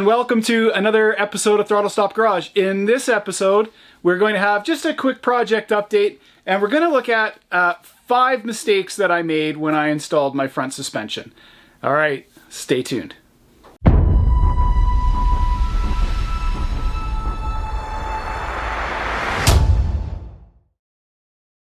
welcome to another episode of Throttle Stop Garage. In this episode, we're going to have just a quick project update, and we're going to look at 5 mistakes that I made when I installed my front suspension. All right, stay tuned.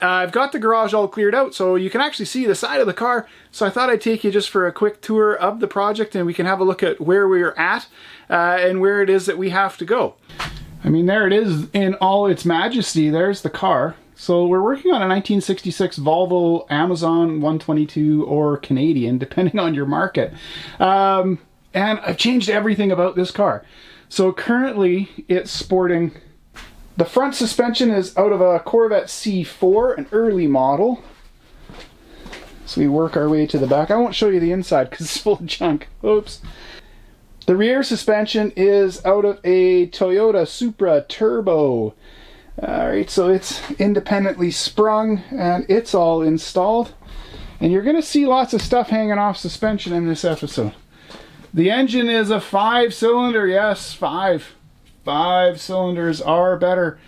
I've got the garage all cleared out so you can actually see the side of the car, so I thought I'd take you just for a quick tour of the project and we can have a look at where we're at and where it is that we have to go. I mean, there it is in all its majesty. There's the car. So we're working on a 1966 Volvo Amazon 122 or Canadian, depending on your market. And I've changed everything about this car. So currently it's sporting... The front suspension is out of a Corvette C4, an early model. So we work our way to the back. I won't show you the inside because it's full of junk. Oops. The rear suspension is out of a Toyota Supra Turbo. Alright, so it's independently sprung and it's all installed. And you're going to see lots of stuff hanging off suspension in this episode. The engine is a 5-cylinder, yes, 5. 5 cylinders are better.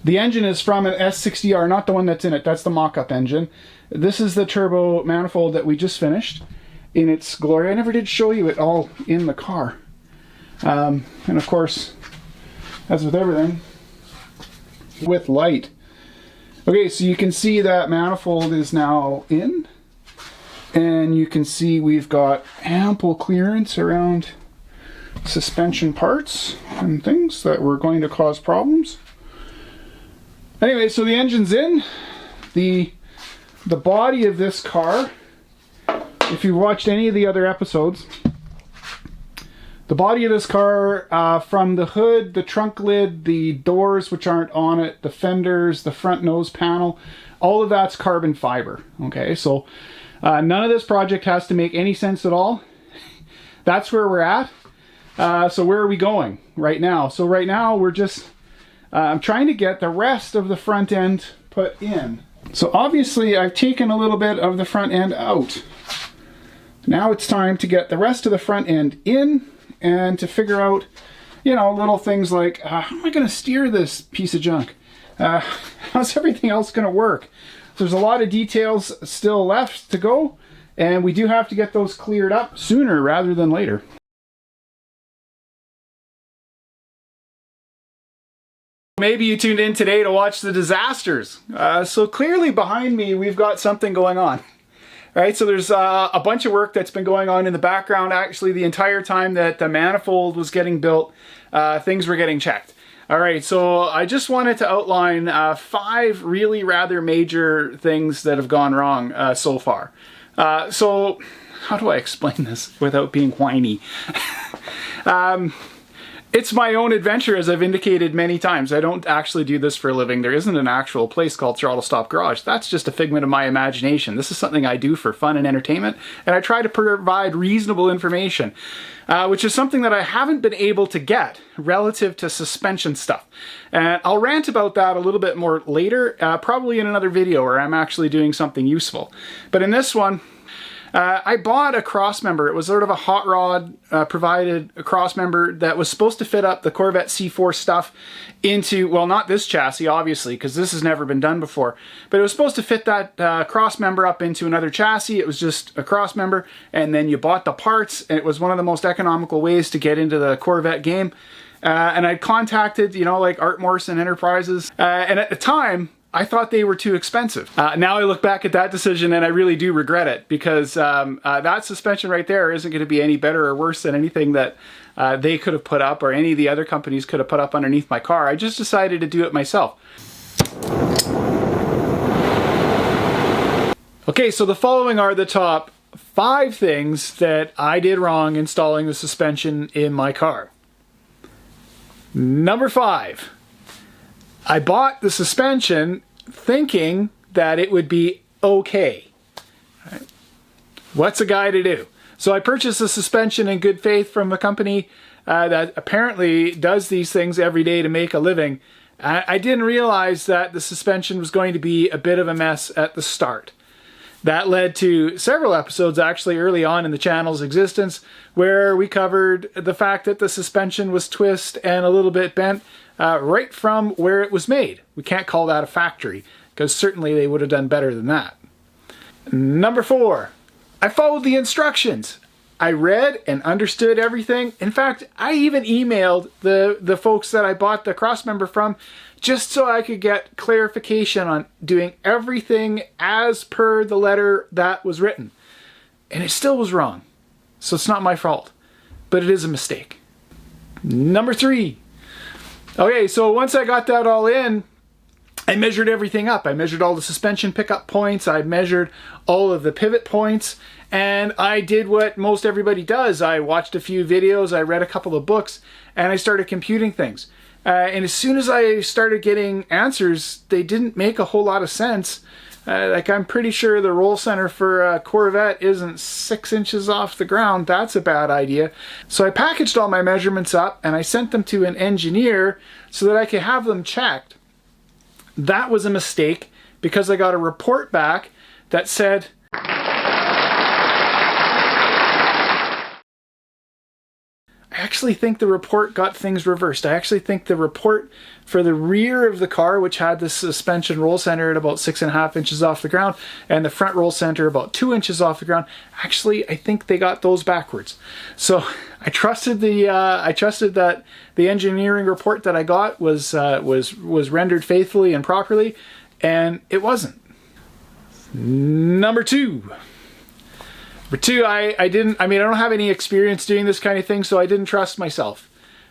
The engine is from an S60R, not the one that's in it. That's the mock-up engine. This is the turbo manifold that we just finished in its glory. I never did show you it all in the car. And of course, as with everything, with light. Okay, so you can see that manifold is now in. And you can see we've got ample clearance around suspension parts and things that were going to cause problems. Anyway, so the engine's in. The body of this car, if you've watched any of the other episodes, the body of this car, from the hood, the trunk lid, the doors which aren't on it, the fenders, the front nose panel, all of that's carbon fiber. Okay, so none of this project has to make any sense at all. That's where we're at. So where are we going right now? So right now we're just, I'm trying to get the rest of the front end put in. So obviously I've taken a little bit of the front end out. Now it's time to get the rest of the front end in and to figure out, you know, little things like, how am I going to steer this piece of junk? How's everything else going to work? There's a lot of details still left to go, and we do have to get those cleared up sooner rather than later. Maybe you tuned in today to watch the disasters. So clearly behind me we've got something going on. Right, so there's a bunch of work that's been going on in the background. Actually, the entire time that the manifold was getting built, things were getting checked. Alright, so I just wanted to outline 5 really rather major things that have gone wrong so far. So, how do I explain this without being whiny? It's my own adventure, as I've indicated many times. I don't actually do this for a living. There isn't an actual place called Throttle Stop Garage. That's just a figment of my imagination. This is something I do for fun and entertainment, and I try to provide reasonable information, which is something that I haven't been able to get relative to suspension stuff. And I'll rant about that a little bit more later, probably in another video where I'm actually doing something useful. But in this one, I bought a crossmember. It was sort of a hot rod provided a crossmember that was supposed to fit up the Corvette C4 stuff into, well, not this chassis, obviously, because this has never been done before, but it was supposed to fit that crossmember up into another chassis. It was just a crossmember, and then you bought the parts, and it was one of the most economical ways to get into the Corvette game. And I contacted, you know, like Art Morrison Enterprises, and at the time, I thought they were too expensive. Now I look back at that decision and I really do regret it, because that suspension right there isn't going to be any better or worse than anything that they could have put up or any of the other companies could have put up underneath my car. I just decided to do it myself. Okay, so the following are the top 5 things that I did wrong installing the suspension in my car. Number 5. I bought the suspension thinking that it would be okay. Right. What's a guy to do? So I purchased the suspension in good faith from a company that apparently does these things every day to make a living. I didn't realize that the suspension was going to be a bit of a mess at the start. That led to several episodes actually early on in the channel's existence where we covered the fact that the suspension was twist and a little bit bent right from where it was made. We can't call that a factory because certainly they would have done better than that. Number 4, I followed the instructions. I read and understood everything. In fact, I even emailed the folks that I bought the crossmember from just so I could get clarification on doing everything as per the letter that was written. And it still was wrong. So it's not my fault, but it is a mistake. Number 3. Okay, so once I got that all in, I measured everything up. I measured all the suspension pickup points. I measured all of the pivot points. And I did what most everybody does. I watched a few videos, I read a couple of books, and I started computing things. And as soon as I started getting answers, they didn't make a whole lot of sense. Like, I'm pretty sure the roll center for a Corvette isn't 6 inches off the ground. That's a bad idea. So I packaged all my measurements up and I sent them to an engineer so that I could have them checked. That was a mistake because I got a report back that said, I actually think the report got things reversed. I actually think the report for the rear of the car, which had the suspension roll center at about 6.5 inches off the ground, and the front roll center about 2 inches off the ground, actually, I think they got those backwards. So I trusted that the engineering report that I got was rendered faithfully and properly, and it wasn't. Number 2. I don't have any experience doing this kind of thing, so I didn't trust myself.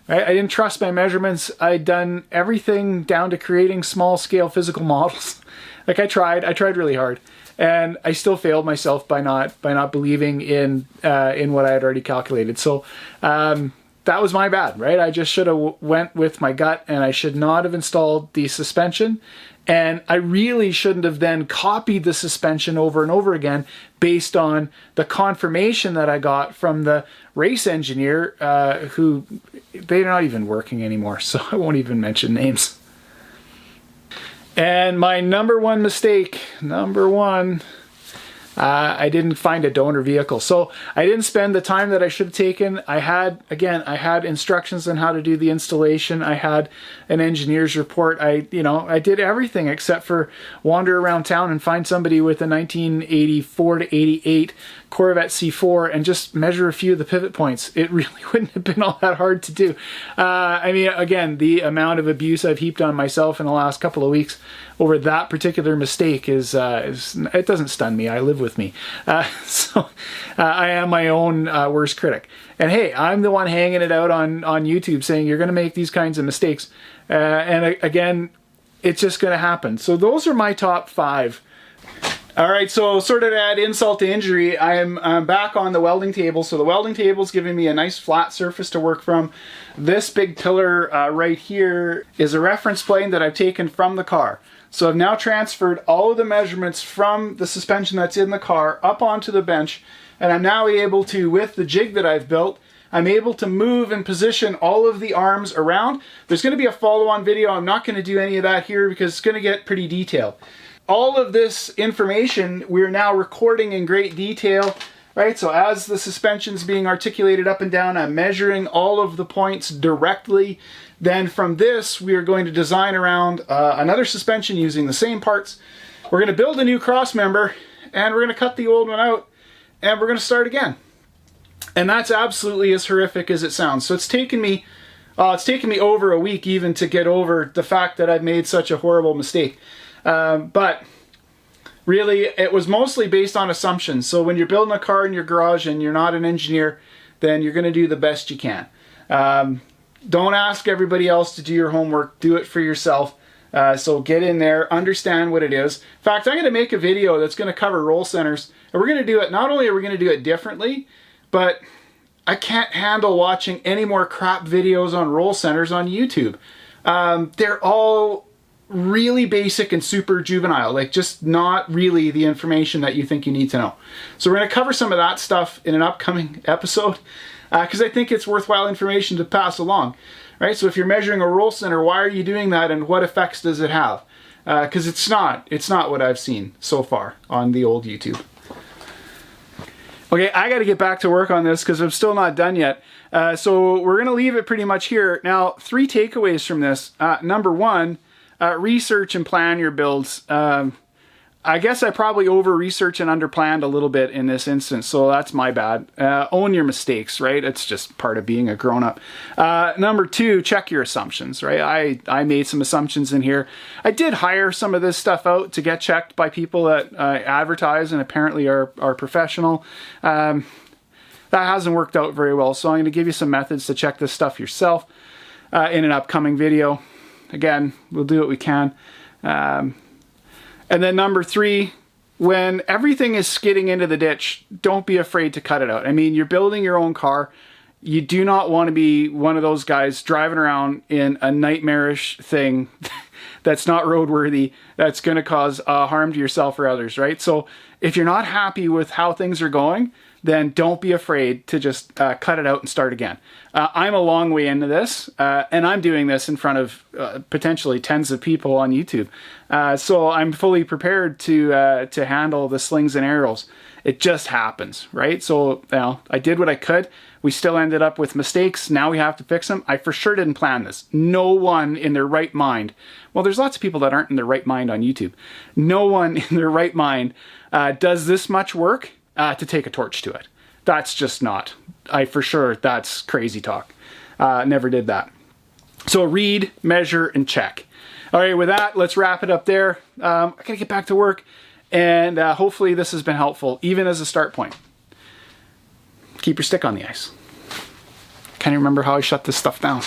Right? I didn't trust my measurements. I'd done everything down to creating small scale physical models. Like, I tried really hard, and I still failed myself by not believing in what I had already calculated. So that was my bad, right? I just should have went with my gut, and I should not have installed the suspension. And I really shouldn't have then copied the suspension over and over again based on the confirmation that I got from the race engineer, who they're not even working anymore, so I won't even mention names. And my number 1 mistake, I didn't find a donor vehicle. So I didn't spend the time that I should have taken. I had instructions on how to do the installation. I had an engineer's report. I did everything except for wander around town and find somebody with a 1984 to 88 Corvette C4 and just measure a few of the pivot points. It really wouldn't have been all that hard to do. Again, the amount of abuse I've heaped on myself in the last couple of weeks over that particular mistake is it doesn't stun me. I live with me. So I am my own worst critic. And hey, I'm the one hanging it out on YouTube saying you're going to make these kinds of mistakes. And again, it's just going to happen. So those are my top 5. All right, so sort of to add insult to injury, I'm back on the welding table. So the welding table is giving me a nice flat surface to work from. This big pillar right here is a reference plane that I've taken from the car. So I've now transferred all of the measurements from the suspension that's in the car up onto the bench, and I'm now able to, with the jig that I've built, I'm able to move and position all of the arms around. There's going to be a follow-on video. I'm not going to do any of that here because it's going to get pretty detailed. All of this information we're now recording in great detail, right? So as the suspension's being articulated up and down, I'm measuring all of the points directly. Then from this, we are going to design around another suspension using the same parts. We're going to build a new cross member, and we're going to cut the old one out, and we're going to start again. And that's absolutely as horrific as it sounds. So it's taken me over a week even to get over the fact that I've made such a horrible mistake. But really, it was mostly based on assumptions. So when you're building a car in your garage and you're not an engineer, then you're going to do the best you can. Don't ask everybody else to do your homework. Do it for yourself. So get in there, understand what it is. In fact, I'm going to make a video that's going to cover roll centers. And we're going to do it, not only are we going to do it differently, but I can't handle watching any more crap videos on roll centers on YouTube. They're all really basic and super juvenile, like just not really the information that you think you need to know. So we're going to cover some of that stuff in an upcoming episode because I think it's worthwhile information to pass along. Right? So if you're measuring a roll center, why are you doing that and what effects does it have? because it's not what I've seen so far on the old YouTube. Okay, I got to get back to work on this because I'm still not done yet. So we're going to leave it pretty much here. Now, 3 takeaways from this. Number 1, research and plan your builds. I guess I probably over-researched and under-planned a little bit in this instance, so that's my bad. Own your mistakes, right? It's just part of being a grown-up. Number 2, check your assumptions, right? I made some assumptions in here. I did hire some of this stuff out to get checked by people that advertise and apparently are professional. That hasn't worked out very well, so I'm going to give you some methods to check this stuff yourself in an upcoming video. Again, we'll do what we can. And then number 3, when everything is skidding into the ditch, don't be afraid to cut it out. I mean, you're building your own car. You do not want to be one of those guys driving around in a nightmarish thing that's not roadworthy, that's going to cause harm to yourself or others, right? So if you're not happy with how things are going, then don't be afraid to just cut it out and start again. I'm a long way into this, and I'm doing this in front of potentially tens of people on YouTube. So I'm fully prepared to handle the slings and arrows. It just happens, right? So I did what I could. We still ended up with mistakes. Now we have to fix them. I for sure didn't plan this. No one in their right mind, well, there's lots of people that aren't in their right mind on YouTube. No one in their right mind does this much work to take a torch to it. That's just not. For sure, that's crazy talk. Never did that. So read, measure, and check. All right, with that, let's wrap it up there. I gotta get back to work, and hopefully this has been helpful, even as a start point. Keep your stick on the ice. Can't even remember how I shut this stuff down.